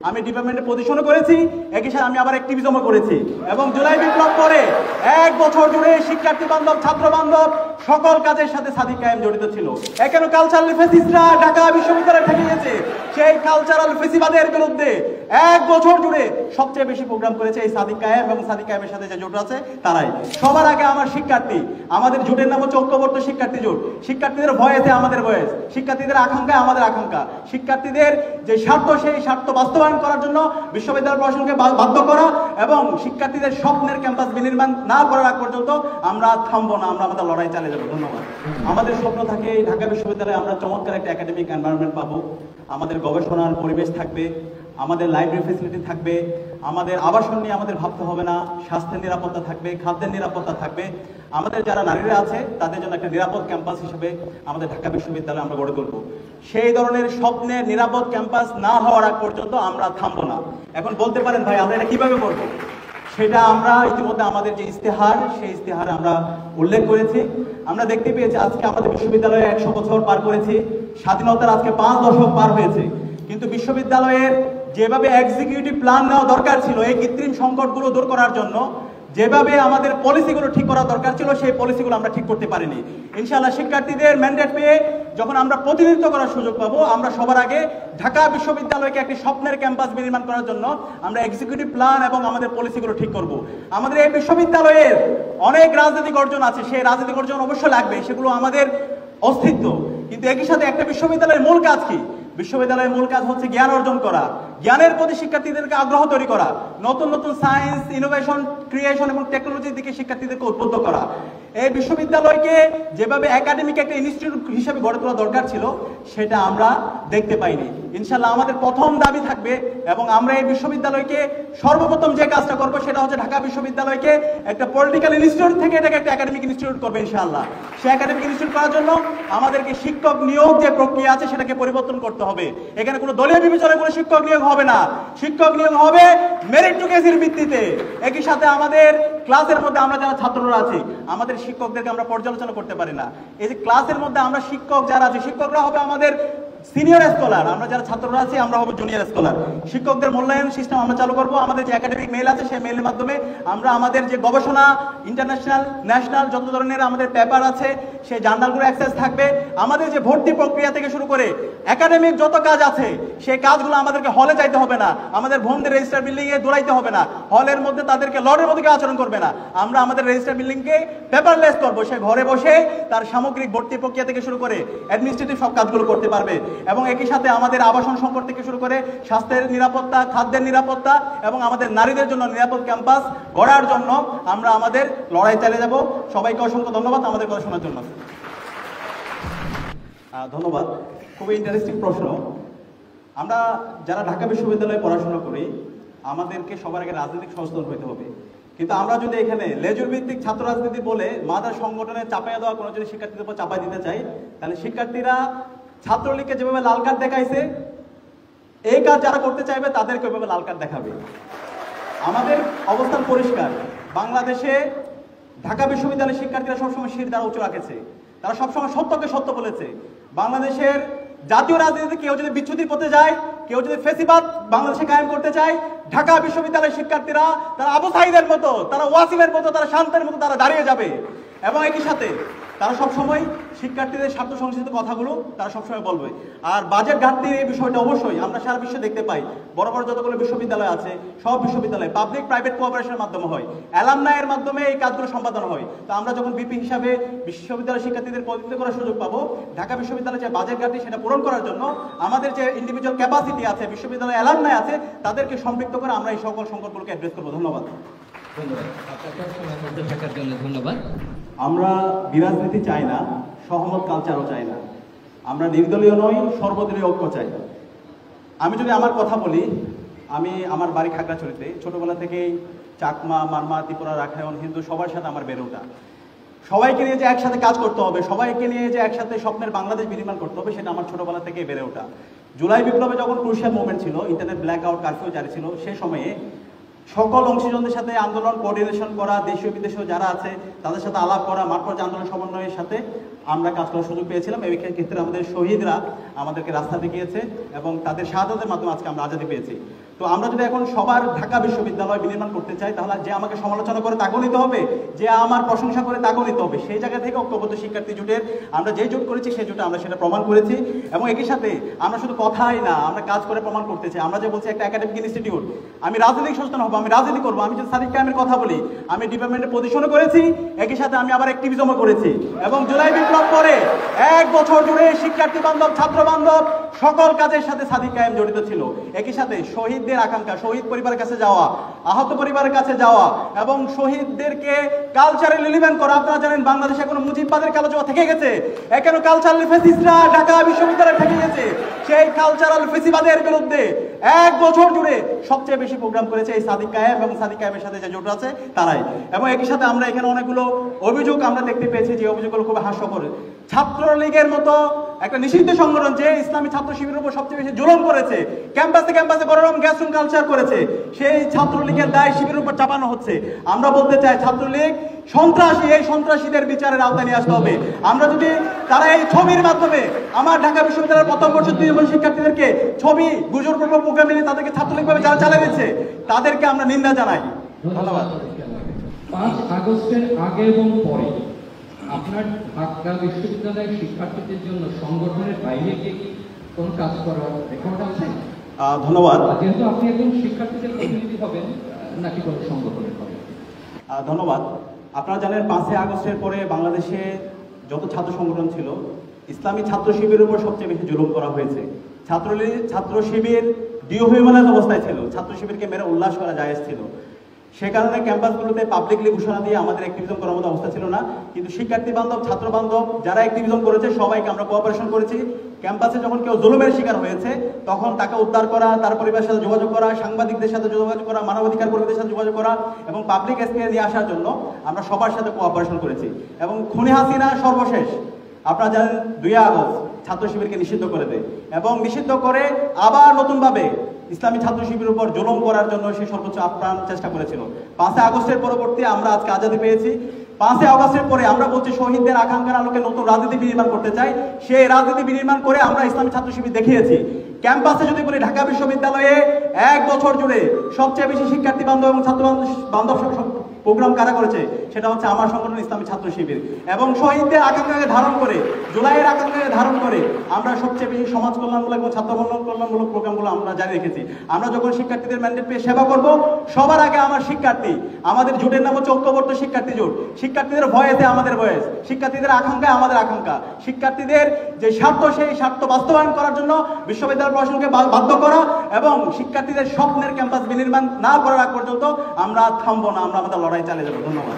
আমি ডিপার্টমেন্টে পজিশনও করেছি, একই সাথে আমি আবার অ্যাক্টিভিজমও করেছি। এবং জুলাই বিপ্লব পরে 1 বছর জুড়ে শিক্ষার্থী বান্ধব, ছাত্র বান্ধব সকল কাজের সাথে সাদিক কায়েম জড়িত ছিল। এখানে কালচারাল ফেসিস্টরা ঢাকা বিশ্ববিদ্যালয়ে ঠেকিয়েছে, সেই কালচারাল ফেসিবাদের বিরুদ্ধে 1 বছর জুড়ে সবচেয়ে বেশি প্রোগ্রাম করেছে এই সাদিক কায়েম এবং সাদিক কায়েমের সাথে যে জোট আছে তারাই। সবার আগে আমার শিক্ষার্থী, আমাদের জোটের নাম হচ্ছে ঐক্যবদ্ধ শিক্ষার্থী জোট। শিক্ষার্থীদের ভয়েসে আমাদের ভয়েস, শিক্ষার্থীদের আকাঙ্ক্ষায় আমাদের আকাঙ্ক্ষা, শিক্ষার্থীদের যে স্বার্থ সেই স্বার্থ বাস্তবায়ন করার জন্য বিশ্ববিদ্যালয় প্রশাসনকে বাধ্য করা এবং শিক্ষার্থীদের স্বপ্নের ক্যাম্পাস বিনির্মাণ না করার আগ পর্যন্ত আমরা থামবো না, আমরা আমাদের লড়াই চালিয়ে যাবো। ধন্যবাদ। আমাদের স্বপ্ন থাকে ঢাকা বিশ্ববিদ্যালয়ে আমরা চমৎকার একটা একাডেমিক এনভায়রনমেন্ট পাবো, আমাদের গবেষণার পরিবেশ থাকবে, আমাদের লাইব্রেরি ফেসিলিটি থাকবে, আমাদের আবাসন নিয়ে আমাদের ভাবতে হবে না, স্বাস্থ্যের নিরাপত্তা থাকবে, খাদ্যের নিরাপত্তা থাকবে, আমাদের যারা নারীরা আছে তাদের জন্য একটা নিরাপদ ক্যাম্পাস হিসেবে আমাদের ঢাকা বিশ্ববিদ্যালয় আমরা গড়ে তুলব। সেই ধরনের স্বপ্নের নিরাপদ ক্যাম্পাস না হওয়ার আগ পর্যন্ত আমরা থামবো না। এখন বলতে পারেন ভাই আমরা এটা কিভাবে করব? সেটা আমরা ইতিমধ্যে আমাদের যে ইস্তেহার, সেই ইস্তেহারে আমরা উল্লেখ করেছি। আমরা দেখতে পেয়েছি আজকে আমাদের বিশ্ববিদ্যালয়ে 100 বছর পার করেছি, স্বাধীনতার আজকে 5 দশক পার হয়েছে, কিন্তু বিশ্ববিদ্যালয়ের যেভাবে এক্সিকিউটিভ প্ল্যান নেওয়া দরকার ছিল এই কৃত্রিম সংকটগুলো দূর করার জন্য, যেভাবে আমাদের পলিসিগুলো ঠিক করা দরকার ছিল সেই পলিসিগুলো আমরা ঠিক করতে পারিনি। ইনশাআল্লাহ শিক্ষার্থীদের ম্যান্ডেট পেয়ে যখন আমরা প্রতিনিধিত্ব করার সুযোগ পাবো, আমরা সবার আগে ঢাকা বিশ্ববিদ্যালয়কে একটি স্বপ্নের ক্যাম্পাস নির্মাণ করার জন্য আমরা এক্সিকিউটিভ প্ল্যান এবং আমাদের পলিসিগুলো ঠিক করব। আমাদের এই বিশ্ববিদ্যালয়ের অনেক রাজনৈতিক অর্জন আছে, সেই রাজনৈতিক অর্জন অবশ্যই লাগবে, সেগুলো আমাদের অস্তিত্ব, কিন্তু একই সাথে একটা বিশ্ববিদ্যালয়ের মূল কাজ কি? বিশ্ববিদ্যালয়ের মূল কাজ হচ্ছে জ্ঞান অর্জন করা, জ্ঞানের প্রতি শিক্ষার্থীদেরকে আগ্রহ তৈরি করা, নতুন নতুন সায়েন্স, ইনোভেশন, ক্রিয়েশন এবং টেকনোলজির দিকে শিক্ষার্থীদেরকে উদ্বুদ্ধ করা। এই বিশ্ববিদ্যালয়কে যেভাবে একাডেমিক একটা ইনস্টিটিউট হিসেবে গড়ে তোলা দরকার ছিল সেটা আমরা দেখতে পাইনি। ইনশাআল্লাহ আমাদের প্রথম দাবি থাকবে এবং আমরা এই বিশ্ববিদ্যালয়কে সর্বপ্রথম যে কাজটা করবো সেটা হচ্ছে ঢাকা বিশ্ববিদ্যালয়কে একটা পলিটিক্যাল ইনস্টিটিউট থেকে এটাকে একটা একাডেমিক ইনস্টিটিউট করবে ইনশাআল্লাহ। সেই একাডেমিক ইনস্টিটিউট করার জন্য আমাদেরকে শিক্ষক নিয়োগ যে প্রক্রিয়া আছে সেটাকে পরিবর্তন করতে হবে। এখানে কোনো দলীয় বিবেচনায় কোনো শিক্ষক নিয়োগ হবে না, শিক্ষক নিয়োগ হবে মেরিটোক্রেসির ভিত্তিতে। একই সাথে আমাদের ক্লাসের মধ্যে আমরা যারা ছাত্ররা আছি আমাদের শিক্ষকদেরকে আমরা পর্যালোচনা করতে পারি না। এই যে ক্লাসের মধ্যে আমরা শিক্ষক যারা আছে, শিক্ষকরা হবে আমাদের সিনিয়র স্কলার, আমরা যারা ছাত্ররা আছি আমরা হবো জুনিয়র স্কলার। শিক্ষকদের মূল্যায়ন সিস্টেম আমরা চালু করবো। আমাদের যে একাডেমিক মেইল আছে সেই মেইলের মাধ্যমে আমরা আমাদের যে গবেষণা, ইন্টারন্যাশনাল, ন্যাশনাল যত ধরনের আমাদের পেপার আছে সেই জার্নালগুলো অ্যাক্সেস থাকবে। আমাদের যে ভর্তি প্রক্রিয়া থেকে শুরু করে একাডেমিক যত কাজ আছে সেই কাজগুলো আমাদেরকে হলে যাইতে হবে না, আমাদের বোনদের রেজিস্টার বিল্ডিংয়ে দৌড়াইতে হবে না, হলের মধ্যে তাদেরকে লর্ডের মধ্যে আচরণ করবে না। আমরা আমাদের রেজিস্টার বিল্ডিংকে পেপারলেস করবো, সে ঘরে বসে তার সামগ্রিক ভর্তি প্রক্রিয়া থেকে শুরু করে অ্যাডমিনিস্ট্রেটিভ সব কাজগুলো করতে পারবে। এবং একই সাথে আমাদের আবাসন সংকট থেকে শুরু করে স্বাস্থ্যের নিরাপত্তা, খাদ্যের নিরাপত্তা এবং আমাদের নারীদের জন্য নিরাপদ ক্যাম্পাস গড়ার জন্য আমরা আমাদের লড়াই চালিয়ে যাব। সবাইকে অসংখ্য ধন্যবাদ আমাদের কথা শোনার জন্য। ধন্যবাদ। খুবই ইন্টারেস্টিং প্রশ্ন। আমরা যারা ঢাকা বিশ্ববিদ্যালয়ে পড়াশোনা করি আমাদেরকে সবার আগে রাজনৈতিক সচেতন হতে হবে, কিন্তু আমরা যদি এখানে লেজুর ভিত্তিক ছাত্র রাজনীতি বলে মাদার সংগঠনে চাপাইয়া দেওয়া কোনো যদি শিক্ষার্থীদের উপর চাপাই দিতে চাই, তাহলে শিক্ষার্থীরা ছাত্রলীগকে যেভাবে লাল কার্ড দেখাইছে এই কাজ যারা করতে চাইবে তাদেরকে ওইভাবে লাল কার্ড দেখাবে। আমাদের অবস্থান পরিষ্কার। বাংলাদেশে ঢাকা বিশ্ববিদ্যালয়ের শিক্ষার্থীরা সবসময় শির দ্বারা উঁচু রাখেছে, তারা সবসময় সত্যকে সত্য বলেছে। বাংলাদেশের জাতীয় রাজনীতিতে কেউ যদি বিচ্যুতির পথে যায়, কেউ যদি ফেসিবাদ বাংলাদেশে কায়েম করতে চায়, ঢাকা বিশ্ববিদ্যালয়ের শিক্ষার্থীরা তারা আবু সাঈদের মতো, তারা ওয়াসিমের মতো, তারা শান্তের মতো তারা দাঁড়িয়ে যাবে। এবং একই সাথে তারা সবসময় শিক্ষার্থীদের স্বার্থ সংশ্লিষ্ট কথাগুলো তারা সবসময় বলবে। আর বাজেট ঘাটতির এই বিষয়টা অবশ্যই আমরা সারা বিশ্বে দেখতে পাই। বড় বড় যতগুলো বিশ্ববিদ্যালয় আছে সব বিশ্ববিদ্যালয় পাবলিক প্রাইভেট কোঅপারেশনের মাধ্যমে হয়, অ্যালামনাইয়ের মাধ্যমে এই কাজগুলো সম্পাদন হয়। তো আমরা যখন বিপি হিসাবে বিশ্ববিদ্যালয় শিক্ষার্থীদের প্রতিনিধিত্ব করার সুযোগ পাবো, ঢাকা বিশ্ববিদ্যালয়ের যে বাজেট ঘাটতি সেটা পূরণ করার জন্য আমাদের যে ইন্ডিভিজুয়াল ক্যাপাসিটি আছে, বিশ্ববিদ্যালয় অ্যালামনাই আছে, তাদেরকে সম্পৃক্ত করে আমরা এই সকল সংকটগুলোকে অ্যাড্রেস করবো। ধন্যবাদ। ধন্যবাদ। আমরা বিরাজনীতি চাই না, সহমত কালচারও চাই না, আমরা নির্দলীয় নই, সর্বদলীয় ঐক্য চাই। আমি যদি আমার কথা বলি, আমি আমার বাড়ি খাগড়াছড়িতে, ছোটবেলা থেকেই চাকমা, মারমা, ত্রিপুরা, রাখায়ন, হিন্দু সবার সাথে আমার বেড়ে ওঠা। সবাইকে নিয়ে যে একসাথে কাজ করতে হবে, সবাইকে নিয়ে যে একসাথে স্বপ্নের বাংলাদেশ বিনির্মাণ করতে হবে, সেটা আমার ছোটবেলা থেকে বেড়ে ওঠা। জুলাই বিপ্লবে যখন ক্রুশিয়াল মুভমেন্ট ছিল, ইন্টারনেট ব্ল্যাক আউট, কারফিউ জারি ছিল, সে সময়ে সকল অংশীজনদের সাথে আন্দোলন কোঅর্ডিনেশন করা, দেশীয় বিদেশীয় যারা আছে তাদের সাথে আলাপ করা, মাঠ পর্যায়ে আন্দোলন সমন্বয়ের সাথে আমরা কাজ করার সুযোগ পেয়েছিলাম। এই ক্ষেত্রে আমাদের শহীদরা আমাদেরকে রাস্তা দেখিয়েছে এবং তাদের শাহাদাতের মাধ্যমে আজকে আমরা আজাদি পেয়েছি। তো আমরা যদি এখন সবার ঢাকা বিশ্ববিদ্যালয় বিনির্মাণ করতে চাই, তাহলে যে আমাকে সমালোচনা করে তাকেও নিতে হবে, যে আমার প্রশংসা করে তাকেও নিতে হবে। সেই জায়গা থেকে ঐক্যবদ্ধ শিক্ষার্থী জোটের আমরা যে জোট করেছি সেই জোটে আমরা সেটা প্রমাণ করেছি। এবং একই সাথে আমরা শুধু কথাই না, আমরা কাজ করে প্রমাণ করতে চাই। আমরা যে বলছি একটা একাডেমিক ইনস্টিটিউট, আমি রাজনৈতিক সচেতন হবো, আমি রাজনীতি করবো। আমি যদি সাদিক কায়েমের কথা বলি, আমি ডিপার্টমেন্টে পজিশনও করেছি, একই সাথে আমি আবার অ্যাক্টিভিজমও করেছি। এবং জুলাই বিপ্লব পরে 1 বছর জুড়ে শিক্ষার্থী বান্ধব, ছাত্র বান্ধব সকল কাজের সাথে সাদিক কায়েম জড়িত ছিল। একই সাথে শহীদদের আকাঙ্ক্ষা, শহীদ পরিবারের কাছে যাওয়া, আহত পরিবারের কাছে যাওয়া এবং শহীদদেরকে কালচারাল এলিমেন্ট করা। আপনারা জানেন বাংলাদেশে এখনো মুজিববাদের কালচার থেকে গেছে, এখনো কালচারাল ফেসিস্টরা ঢাকা বিশ্ববিদ্যালয়ে থেকে গেছে। সেই কালচারাল ফেসিবাদের বিরুদ্ধে 1 বছর জুড়ে সবচেয়ে বেশি প্রোগ্রাম করেছে এই সাদিক কায়েম এবং সাদিক কায়েমের সাথে যে জোট আছে তারাই। এবং একই সাথে আমরা এখানে অনেকগুলো অভিযোগ আমরা দেখতে পেয়েছি, যে অভিযোগগুলো খুব হাস্যকর। ছাত্রলীগের মতো একটা নিষিদ্ধ সংগঠন যে ইসলামী ছাত্র শিবিরের উপর সবচেয়ে বেশি জুলুম করেছে, ক্যাম্পাসে ক্যাম্পাসে গরম গ্যাসরুম কালচার করেছে, সেই ছাত্রলীগের দায় শিবিরের উপর চাপানো হচ্ছে। আমরা বলতে চাই ছাত্রলীগ সন্ত্রাসী, এই সন্ত্রাসীদের বিচারের আওতায় নিয়ে আসতে হবে। আমরা যদি তারা এই ছবির মাধ্যমে আমার ঢাকা বিশ্ববিদ্যালয়ের প্রথম বর্ষের 2 বছর শিক্ষার্থীদেরকে ছবি গুজব মুখে মিলে তাদেরকে ছাত্রলীগভাবে যারা চালিয়ে দিচ্ছে, তাদেরকে আমরা নিন্দা জানাই। ধন্যবাদ। 5 আগস্টের আগে এবং পরে আপনার ঢাকা বিশ্ববিদ্যালয়ের শিক্ষার্থীদের জন্য সংগঠনের বাইরে গিয়ে কি কোন কাজ করার রেকর্ড আছে? ধন্যবাদ। যেহেতু আপনি একজন শিক্ষার্থীদের প্রতিনিধি হবেন নাকি কোন সংগঠনের হবেন? ধন্যবাদ। আপনারা জানেন 5 আগস্টের পরে বাংলাদেশে যত ছাত্র সংগঠন ছিল, ইসলামী ছাত্র শিবিরের উপর সবচেয়ে বেশি জুলুম করা হয়েছে। ছাত্র শিবির ডিওহিউম্যানাইজ অবস্থায় ছিল, ছাত্র শিবিরকে মেরে উল্লাস করা জায়েজ ছিল। সে কারণে ক্যাম্পাসগুলোতে পাবলিকলি ঘোষণা দিয়ে আমাদের অ্যাক্টিভিজম করার মতো অবস্থা ছিল না। কিন্তু শিক্ষার্থী বান্ধব, ছাত্র বান্ধব যারা অ্যাক্টিভিজম করেছে সবাইকে আমরা কোঅপারেশন করেছি। ক্যাম্পাসে যখন কেউ জুলুমের শিকার হয়েছে তখন তাকে উদ্ধার করা, তার পরিবারের সাথে যোগাযোগ করা, সাংবাদিকদের সাথে যোগাযোগ করা, মানবাধিকার কর্মীদের সাথে যোগাযোগ করা এবং পাবলিক স্পেসে নিয়ে আসার জন্য আমরা সবার সাথে কোঅপারেশন করেছি। এবং খুনি হাসিনা সর্বশেষ আপনারা জানেন 2 আগস্ট ছাত্র শিবিরকে নিষিদ্ধ করে দেয় এবং নিষিদ্ধ করে আবার নতুনভাবে ইসলামী ছাত্র শিবিরের উপর জুলুম করার জন্য সে সর্বোচ্চ আপ্রাণ চেষ্টা করেছিল। 5 আগস্টের পরবর্তী আমরা আজকে আজাদি পেয়েছি। 5 আগস্টের পরে আমরা বলছি শহীদদের আকাঙ্ক্ষার আলোকে নতুন রাজনীতি বিনির্মাণ করতে চাই। সেই রাজনীতি বিনির্মাণ করে আমরা ইসলামী ছাত্র শিবির দেখিয়েছি। ক্যাম্পাসে যদি বলি, ঢাকা বিশ্ববিদ্যালয়ে 1 বছর জুড়ে সবচেয়ে বেশি শিক্ষার্থী বান্ধব এবং ছাত্র বান্ধব প্রোগ্রাম কারা করেছে, সেটা হচ্ছে আমার সংগঠন ইসলামী ছাত্র শিবির। এবং শহীদদের আকাঙ্ক্ষাকে ধারণ করে, জুলাইয়ের আকাঙ্ক্ষাকে ধারণ করে আমরা সবচেয়ে বেশি সমাজ কল্যাণমূলক এবং ছাত্র কল্যাণমূলক প্রোগ্রামগুলো আমরা জারি রেখেছি। আমরা যখন শিক্ষার্থীদের ম্যান্ডেট পেয়ে সেবা করব, সবার আগে আমার শিক্ষার্থী, আমাদের জোটের নাম হচ্ছে ঐক্যবদ্ধ শিক্ষার্থী জোট। শিক্ষার্থীদের ভয়েতে আমাদের ভয়েস, শিক্ষার্থীদের আকাঙ্ক্ষায় আমাদের আকাঙ্ক্ষা, শিক্ষার্থীদের যে স্বার্থ সেই স্বার্থ বাস্তবায়ন করার জন্য বিশ্ববিদ্যালয় প্রশাসনকে বাধ্য করা এবং শিক্ষার্থীদের স্বপ্নের ক্যাম্পাস বিনির্মাণ না করার আগ পর্যন্ত আমরা থামবো না, আমরা আমাদের লড়াই চালিয়ে যাবো। ধন্যবাদ।